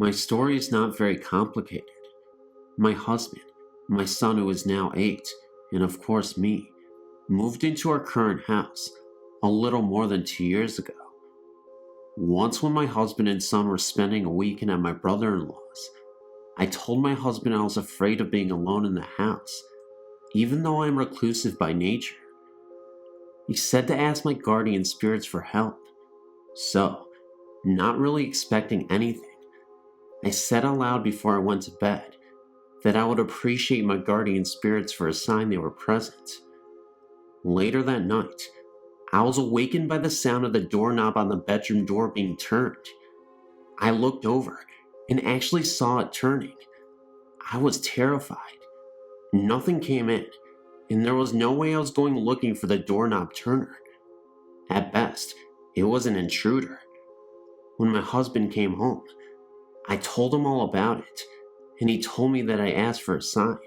My story is not very complicated. My husband, my son who is now 8, and of course me, moved into our current house a little more than 2 years ago. Once when my husband and son were spending a weekend at my brother-in-law's, I told my husband I was afraid of being alone in the house, even though I am reclusive by nature. He said to ask my guardian spirits for help. So, not really expecting anything, I said aloud before I went to bed that I would appreciate my guardian spirits for a sign they were present. Later that night, I was awakened by the sound of the doorknob on the bedroom door being turned. I looked over and actually saw it turning. I was terrified. Nothing came in, and there was no way I was going looking for the doorknob turner. At best, it was an intruder. When my husband came home, I told him all about it, and he told me that I asked for a sign,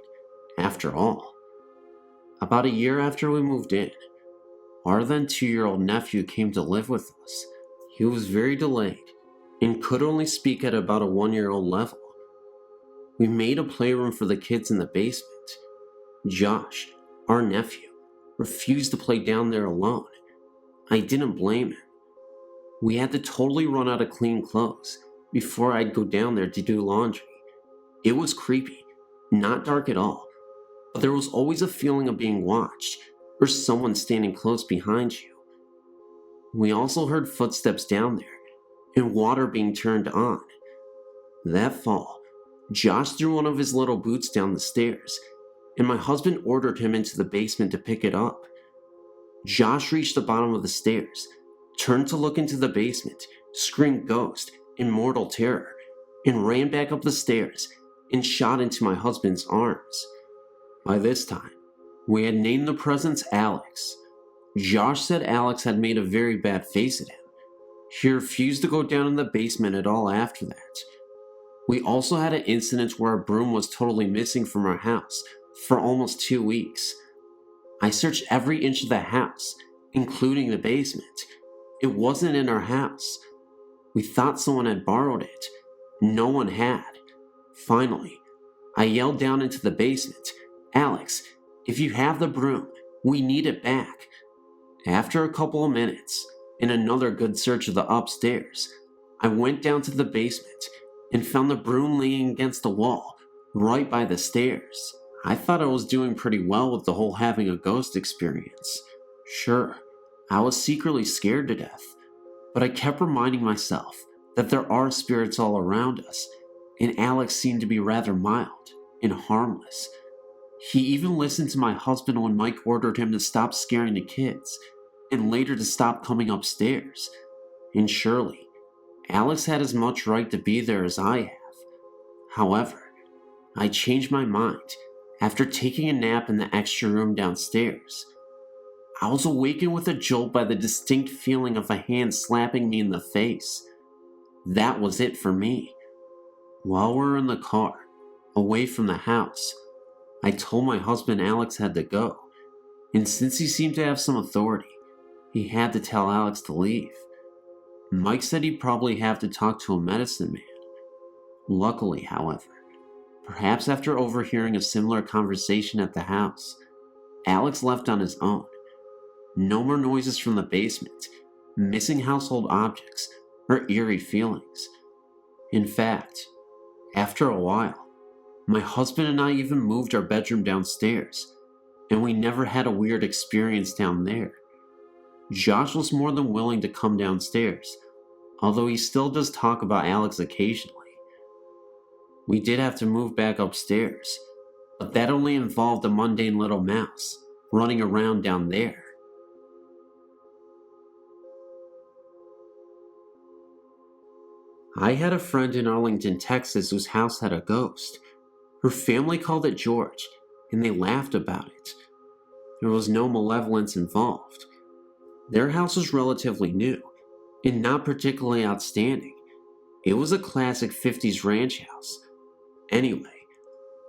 after all. About a year after we moved in, our then 2-year-old nephew came to live with us. He was very delayed and could only speak at about a 1-year-old level. We made a playroom for the kids in the basement. Josh, our nephew, refused to play down there alone. I didn't blame him. We had to totally run out of clean clothes before I'd go down there to do laundry. It was creepy, not dark at all, but there was always a feeling of being watched or someone standing close behind you. We also heard footsteps down there and water being turned on. That fall, Josh threw one of his little boots down the stairs, and my husband ordered him into the basement to pick it up. Josh reached the bottom of the stairs, turned to look into the basement, screamed ghost in mortal terror, and ran back up the stairs and shot into my husband's arms. By this time, we had named the presence Alex. Josh said Alex had made a very bad face at him. He refused to go down in the basement at all after that. We also had an incident where a broom was totally missing from our house for almost 2 weeks. I searched every inch of the house, including the basement. It wasn't in our house. We thought someone had borrowed it. No one had. Finally, I yelled down into the basement, "Alex, if you have the broom, we need it back." After a couple of minutes, and another good search of the upstairs, I went down to the basement and found the broom laying against the wall, right by the stairs. I thought I was doing pretty well with the whole having a ghost experience. Sure, I was secretly scared to death, but I kept reminding myself that there are spirits all around us, and Alex seemed to be rather mild and harmless. He even listened to my husband when Mike ordered him to stop scaring the kids, and later to stop coming upstairs. And surely, Alex had as much right to be there as I have. However, I changed my mind after taking a nap in the extra room downstairs. I was awakened with a jolt by the distinct feeling of a hand slapping me in the face. That was it for me. While we were in the car, away from the house, I told my husband Alex had to go, and since he seemed to have some authority, he had to tell Alex to leave. Mike said he'd probably have to talk to a medicine man. Luckily, however, perhaps after overhearing a similar conversation at the house, Alex left on his own. No more noises from the basement, missing household objects, or eerie feelings. In fact, after a while, my husband and I even moved our bedroom downstairs, and we never had a weird experience down there. Josh was more than willing to come downstairs, although he still does talk about Alex occasionally. We did have to move back upstairs, but that only involved a mundane little mouse running around down there. I had a friend in Arlington, Texas whose house had a ghost. Her family called it George, and they laughed about it. There was no malevolence involved. Their house was relatively new, and not particularly outstanding. It was a classic 50s ranch house. Anyway,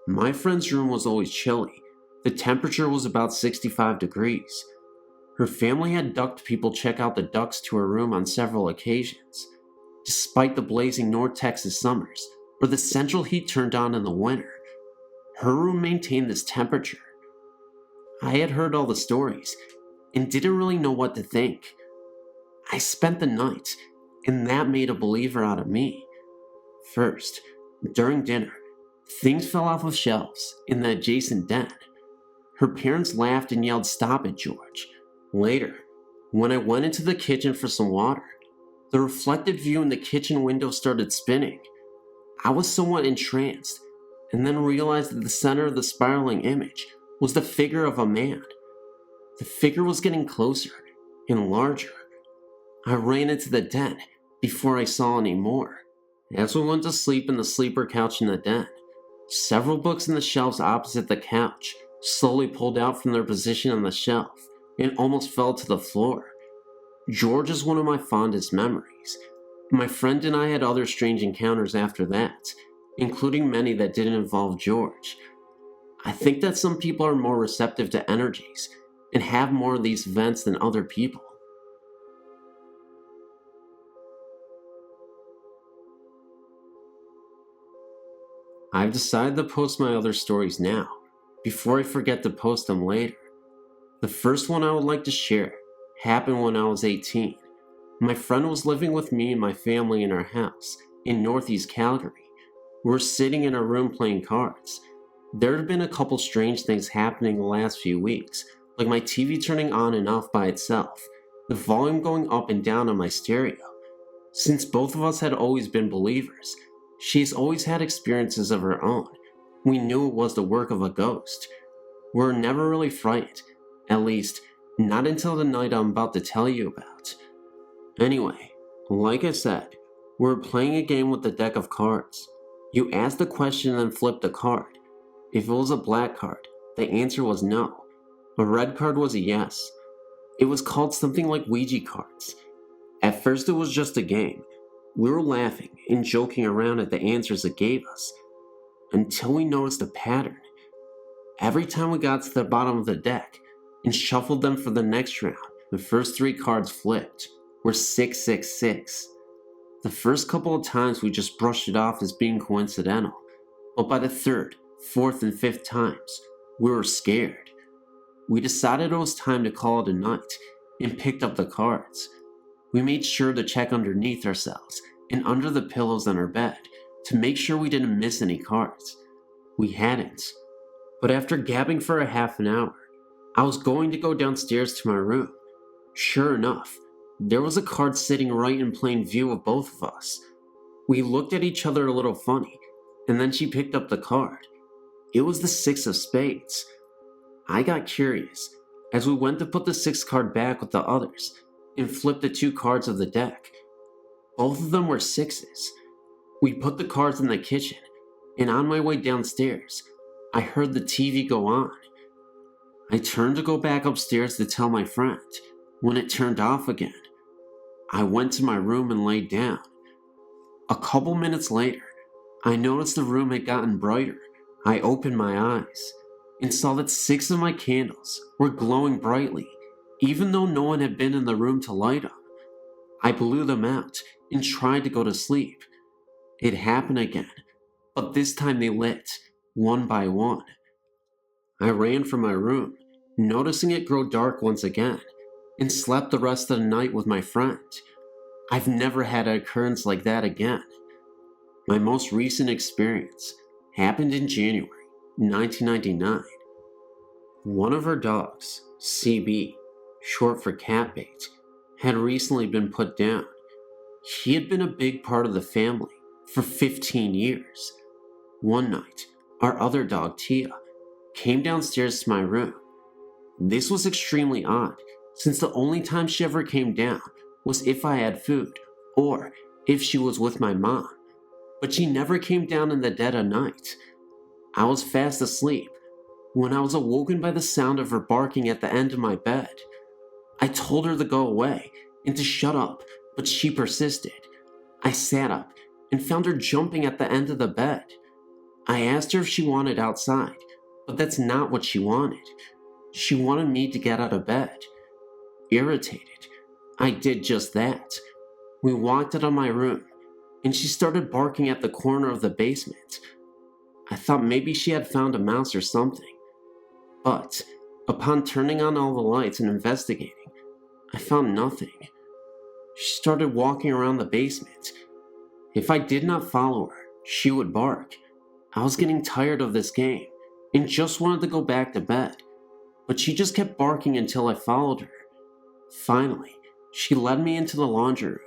my friend's room was always chilly. The temperature was about 65 degrees. Her family had ducked people check out the ducks to her room on several occasions. Despite the blazing North Texas summers, or the central heat turned on in the winter. Her room maintained this temperature. I had heard all the stories and didn't really know what to think. I spent the night, and that made a believer out of me. First, during dinner, things fell off of shelves in the adjacent den. Her parents laughed and yelled, "Stop it, George." Later, when I went into the kitchen for some water, the reflected view in the kitchen window started spinning. I was somewhat entranced, and then realized that the center of the spiraling image was the figure of a man. The figure was getting closer and larger. I ran into the den before I saw any more. As we went to sleep in the sleeper couch in the den, several books in the shelves opposite the couch slowly pulled out from their position on the shelf and almost fell to the floor. George is one of my fondest memories. My friend and I had other strange encounters after that, including many that didn't involve George. I think that some people are more receptive to energies and have more of these events than other people. I've decided to post my other stories now, before I forget to post them later. The first one I would like to share happened when I was 18. My friend was living with me and my family in our house in northeast Calgary. We were sitting in our room playing cards. There had been a couple strange things happening the last few weeks, like my TV turning on and off by itself, the volume going up and down on my stereo. Since both of us had always been believers, she's always had experiences of her own. We knew it was the work of a ghost. We were never really frightened, at least not until the night I'm about to tell you about. Anyway, like I said, we were playing a game with a deck of cards. You asked the question and then flipped a card. If it was a black card, the answer was no. A red card was a yes. It was called something like Ouija cards. At first it was just a game. We were laughing and joking around at the answers it gave us, until we noticed a pattern. Every time we got to the bottom of the deck and shuffled them for the next round, the first three cards flipped were 666. The first couple of times we just brushed it off as being coincidental, but by the third, fourth, and fifth times, we were scared. We decided it was time to call it a night and picked up the cards. We made sure to check underneath ourselves and under the pillows on our bed to make sure we didn't miss any cards. We hadn't. But after gabbing for a half an hour, I was going to go downstairs to my room. Sure enough, there was a card sitting right in plain view of both of us. We looked at each other a little funny, and then she picked up the card. It was the 6 of spades. I got curious as we went to put the 6th card back with the others and flipped the 2 cards of the deck. Both of them were 6s. We put the cards in the kitchen, and on my way downstairs, I heard the TV go on. I turned to go back upstairs to tell my friend when it turned off again. I went to my room and laid down. A couple minutes later, I noticed the room had gotten brighter. I opened my eyes and saw that 6 of my candles were glowing brightly, even though no one had been in the room to light them. I blew them out and tried to go to sleep. It happened again, but this time they lit, one by one. I ran from my room, noticing it grow dark once again, and slept the rest of the night with my friend. I've never had an occurrence like that again. My most recent experience happened in January 1999. One of our dogs, CB, short for cat bait, had recently been put down. He had been a big part of the family for 15 years. One night, our other dog, Tia, came downstairs to my room. This was extremely odd, since the only time she ever came down was if I had food, or if she was with my mom. But she never came down in the dead of night. I was fast asleep when I was awoken by the sound of her barking at the end of my bed. I told her to go away and to shut up, but she persisted. I sat up and found her jumping at the end of the bed. I asked her if she wanted outside, but that's not what she wanted. She wanted me to get out of bed. Irritated, I did just that. We walked out of my room and she started barking at the corner of the basement. I thought maybe she had found a mouse or something, but upon turning on all the lights and investigating, I found nothing. She started walking around the basement. If I did not follow her, she would bark. I was getting tired of this game and just wanted to go back to bed, but she just kept barking until I followed her. Finally, she led me into the laundry room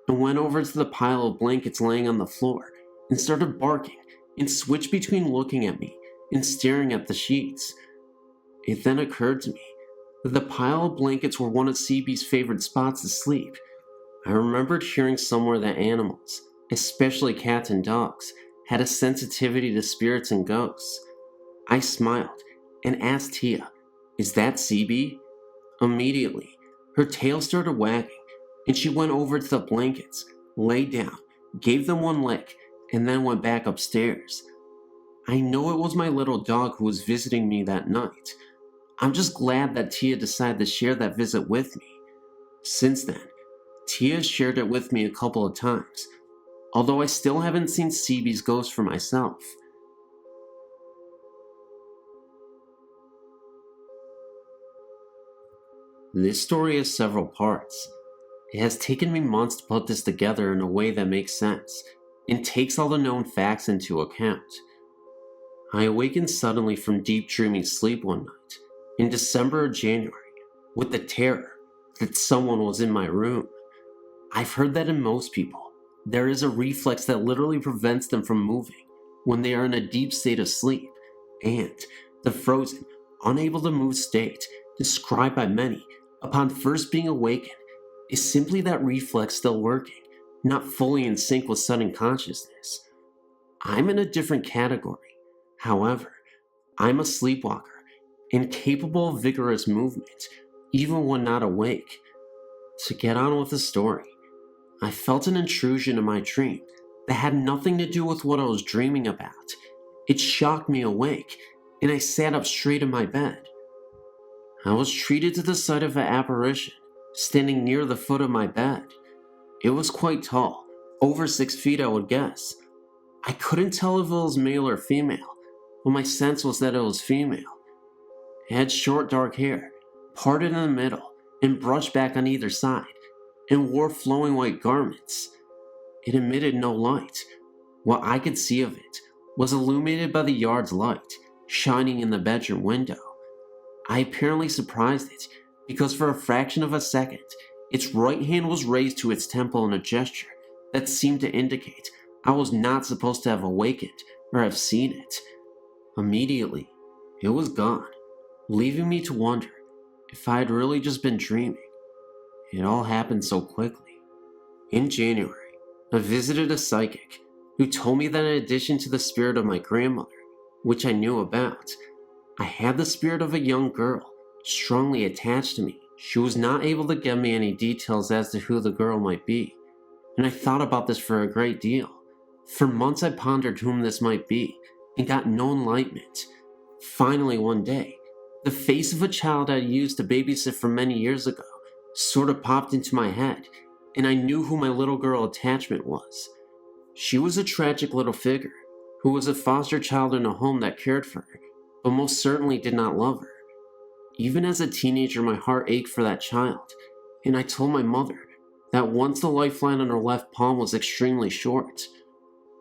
and went over to the pile of blankets laying on the floor and started barking and switched between looking at me and staring at the sheets. It then occurred to me that the pile of blankets were one of CB's favorite spots to sleep. I remembered hearing somewhere that animals, especially cats and dogs, had a sensitivity to spirits and ghosts. I smiled and asked Tia, "Is that CB?" Immediately, her tail started wagging and she went over to the blankets, lay down, gave them one lick, and then went back upstairs. I know it was my little dog who was visiting me that night. I'm just glad that Tia decided to share that visit with me. Since then, Tia has shared it with me a couple of times, although I still haven't seen CB's ghost for myself. This story has several parts. It has taken me months to put this together in a way that makes sense and takes all the known facts into account. I awakened suddenly from deep dreaming sleep one night, in December or January, with the terror that someone was in my room. I've heard that in most people, there is a reflex that literally prevents them from moving when they are in a deep state of sleep, and the frozen, unable to move state, described by many upon first being awakened, is simply that reflex still working, not fully in sync with sudden consciousness. I'm in a different category. However, I'm a sleepwalker and capable of vigorous movement, even when not awake. To get on with the story, I felt an intrusion in my dream that had nothing to do with what I was dreaming about. It shocked me awake, and I sat up straight in my bed. I was treated to the sight of an apparition standing near the foot of my bed. It was quite tall, over 6 feet I would guess. I couldn't tell if it was male or female, but my sense was that it was female. It had short dark hair, parted in the middle and brushed back on either side, and wore flowing white garments. It emitted no light. What I could see of it was illuminated by the yard's light, shining in the bedroom window. I apparently surprised it, because for a fraction of a second, its right hand was raised to its temple in a gesture that seemed to indicate I was not supposed to have awakened or have seen it. Immediately, it was gone, leaving me to wonder if I had really just been dreaming. It all happened so quickly. In January, I visited a psychic who told me that in addition to the spirit of my grandmother, which I knew about, I had the spirit of a young girl strongly attached to me. She was not able to give me any details as to who the girl might be, and I thought about this for a great deal. For months I pondered whom this might be, and got no enlightenment. Finally one day, the face of a child I used to babysit for many years ago sort of popped into my head, and I knew who my little girl attachment was. She was a tragic little figure, who was a foster child in a home that cared for her, but most certainly did not love her. Even as a teenager, my heart ached for that child, and I told my mother that once the lifeline on her left palm was extremely short.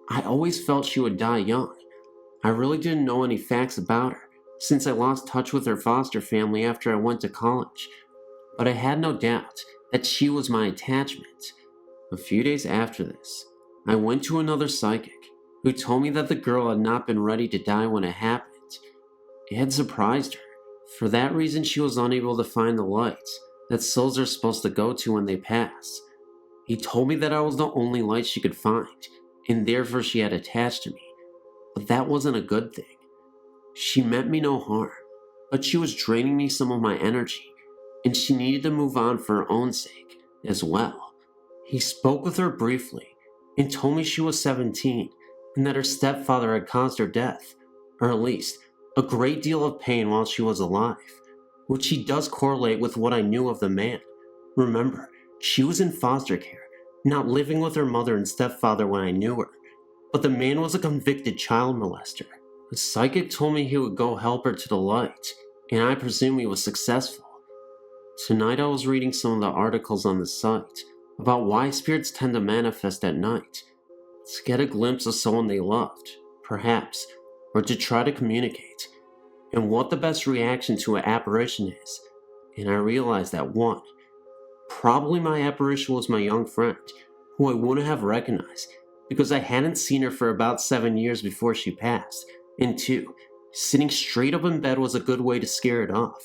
I always felt she would die young. I really didn't know any facts about her, since I lost touch with her foster family after I went to college, but I had no doubt that she was my attachment. A few days after this, I went to another psychic, who told me that the girl had not been ready to die when it happened. It had surprised her. For that reason, she was unable to find the lights that souls are supposed to go to when they pass. He told me that I was the only light she could find, and therefore she had attached to me. But that wasn't a good thing. She meant me no harm, but she was draining me some of my energy, and she needed to move on for her own sake as well. He spoke with her briefly, and told me she was 17, and that her stepfather had caused her death, or at least a great deal of pain while she was alive, which he does correlate with what I knew of the man. Remember, she was in foster care, not living with her mother and stepfather when I knew her, but the man was a convicted child molester. The psychic told me he would go help her to the light, and I presume he was successful. Tonight I was reading some of the articles on the site about why spirits tend to manifest at night, to get a glimpse of someone they loved, perhaps, or to try to communicate, and what the best reaction to an apparition is. And I realized that 1. Probably my apparition was my young friend, who I wouldn't have recognized because I hadn't seen her for about 7 years before she passed, and 2. Sitting straight up in bed was a good way to scare it off,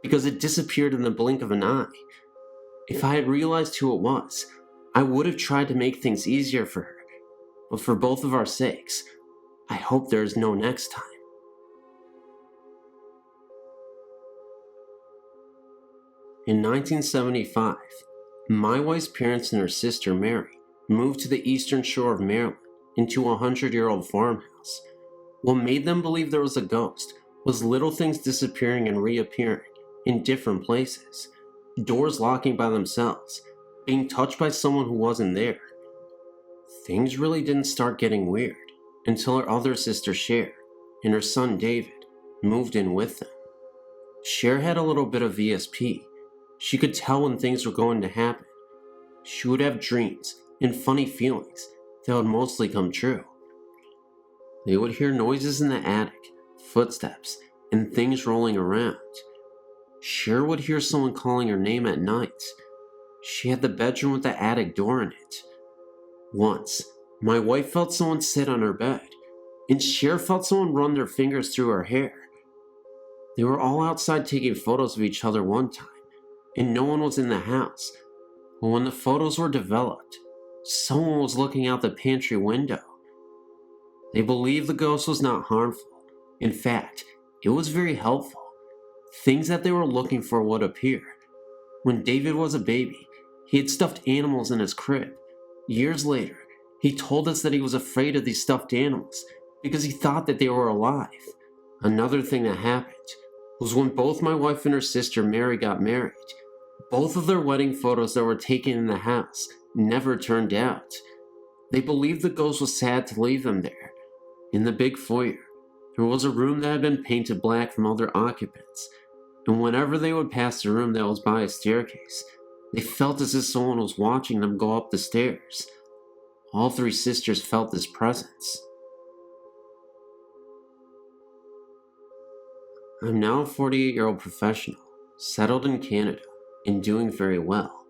because it disappeared in the blink of an eye. If I had realized who it was, I would have tried to make things easier for her, but for both of our sakes, I hope there is no next time. In 1975, my wife's parents and her sister Mary moved to the eastern shore of Maryland into a 100-year-old farmhouse. What made them believe there was a ghost was little things disappearing and reappearing in different places, doors locking by themselves, being touched by someone who wasn't there. Things really didn't start getting weird until her other sister Cher and her son David moved in with them. Cher had a little bit of ESP. She could tell when things were going to happen. She would have dreams and funny feelings that would mostly come true. They would hear noises in the attic, footsteps, and things rolling around. Cher would hear someone calling her name at night. She had the bedroom with the attic door in it. Once, my wife felt someone sit on her bed, and Cher felt someone run their fingers through her hair. They were all outside taking photos of each other one time, and no one was in the house. But when the photos were developed, someone was looking out the pantry window. They believed the ghost was not harmful. In fact, it was very helpful. Things that they were looking for would appear. When David was a baby, he had stuffed animals in his crib. Years later, he told us that he was afraid of these stuffed animals because he thought that they were alive. Another thing that happened was when both my wife and her sister Mary got married, both of their wedding photos that were taken in the house never turned out. They believed the ghost was sad to leave them there. In the big foyer, there was a room that had been painted black from other occupants, and whenever they would pass the room that was by a staircase, they felt as if someone was watching them go up the stairs. All 3 sisters felt this presence. I'm now a 48-year-old professional, settled in Canada, and doing very well.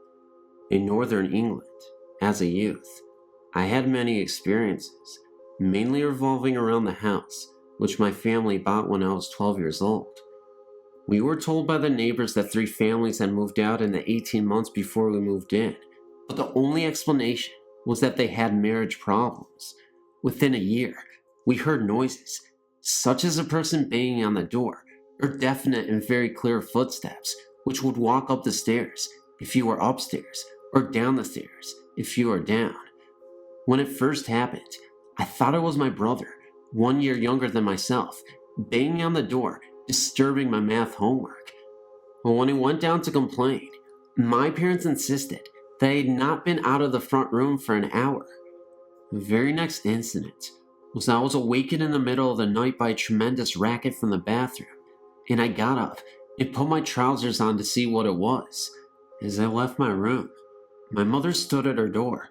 In northern England, as a youth, I had many experiences, mainly revolving around the house, which my family bought when I was 12 years old. We were told by the neighbors that 3 families had moved out in the 18 months before we moved in, but the only explanation was that they had marriage problems. Within a year, we heard noises, such as a person banging on the door, or definite and very clear footsteps, which would walk up the stairs if you were upstairs, or down the stairs if you were down. When it first happened, I thought it was my brother, 1 year younger than myself, banging on the door, disturbing my math homework. But when he went down to complain, my parents insisted that I had not been out of the front room for an hour. The very next incident was I was awakened in the middle of the night by a tremendous racket from the bathroom, and I got up and put my trousers on to see what it was. As I left my room, my mother stood at her door,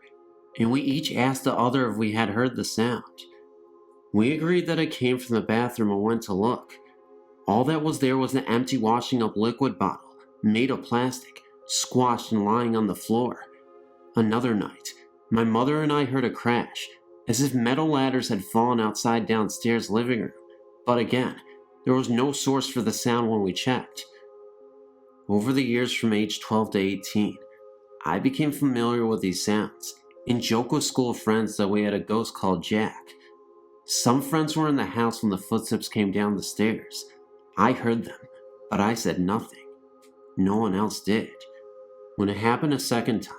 and we each asked the other if we had heard the sound. We agreed that it came from the bathroom and went to look. All that was there was an empty washing up liquid bottle, made of plastic, squashed and lying on the floor. Another night, my mother and I heard a crash, as if metal ladders had fallen outside downstairs living room, but again, there was no source for the sound when we checked. Over the years from age 12 to 18, I became familiar with these sounds and joked with school friends that we had a ghost called Jack. Some friends were in the house when the footsteps came down the stairs. I heard them, but I said nothing. No one else did. When it happened a second time,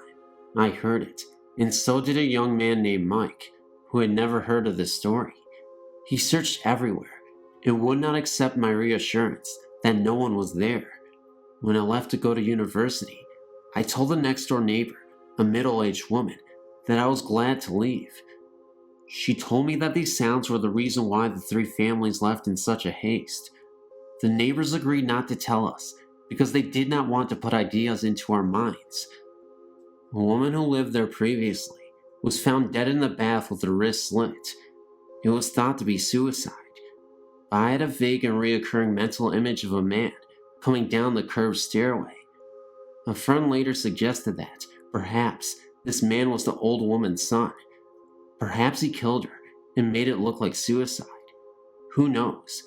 I heard it, and so did a young man named Mike, who had never heard of this story. He searched everywhere and would not accept my reassurance that no one was there. When I left to go to university, I told the next door neighbor, a middle-aged woman, that I was glad to leave. She told me that these sounds were the reason why the 3 families left in such a haste. The neighbors agreed not to tell us because they did not want to put ideas into our minds. A woman who lived there previously was found dead in the bath with her wrist slit. It was thought to be suicide. I had a vague and reoccurring mental image of a man coming down the curved stairway. A friend later suggested that, perhaps, this man was the old woman's son. Perhaps he killed her and made it look like suicide. Who knows?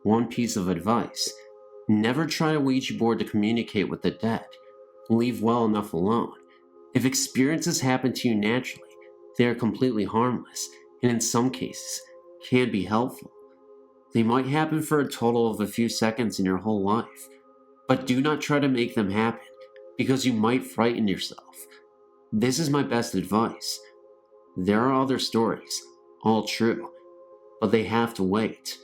One piece of advice: never try a Ouija board to communicate with the dead. Leave well enough alone. If experiences happen to you naturally, they are completely harmless, and in some cases, can be helpful. They might happen for a total of a few seconds in your whole life, but do not try to make them happen, because you might frighten yourself. This is my best advice. There are other stories, all true, but they have to wait.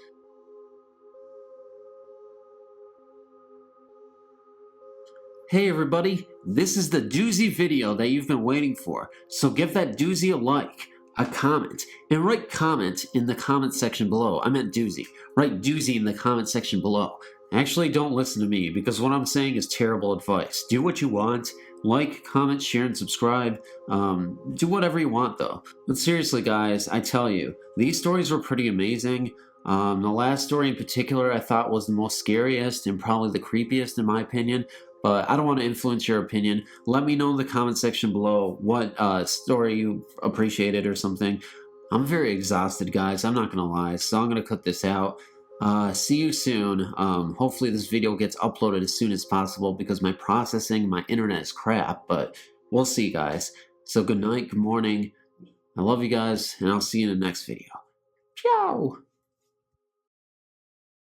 Hey everybody, this is the doozy video that you've been waiting for, so give that doozy a like, a comment, and write comment in the comment section below. I meant doozy. Write doozy in the comment section below. Actually, don't listen to me, because what I'm saying is terrible advice. Do what you want. Like, comment, share, and subscribe. Do whatever you want, though. But seriously, guys, I tell you, these stories were pretty amazing. The last story in particular I thought was the most scariest and probably the creepiest in my opinion. But I don't want to influence your opinion. Let me know in the comment section below what story you appreciated or something. I'm very exhausted, guys. I'm not going to lie. So I'm going to cut this out. See you soon. Hopefully this video gets uploaded as soon as possible because my processing, my internet is crap. But we'll see, guys. So good night, good morning. I love you guys, and I'll see you in the next video. Ciao!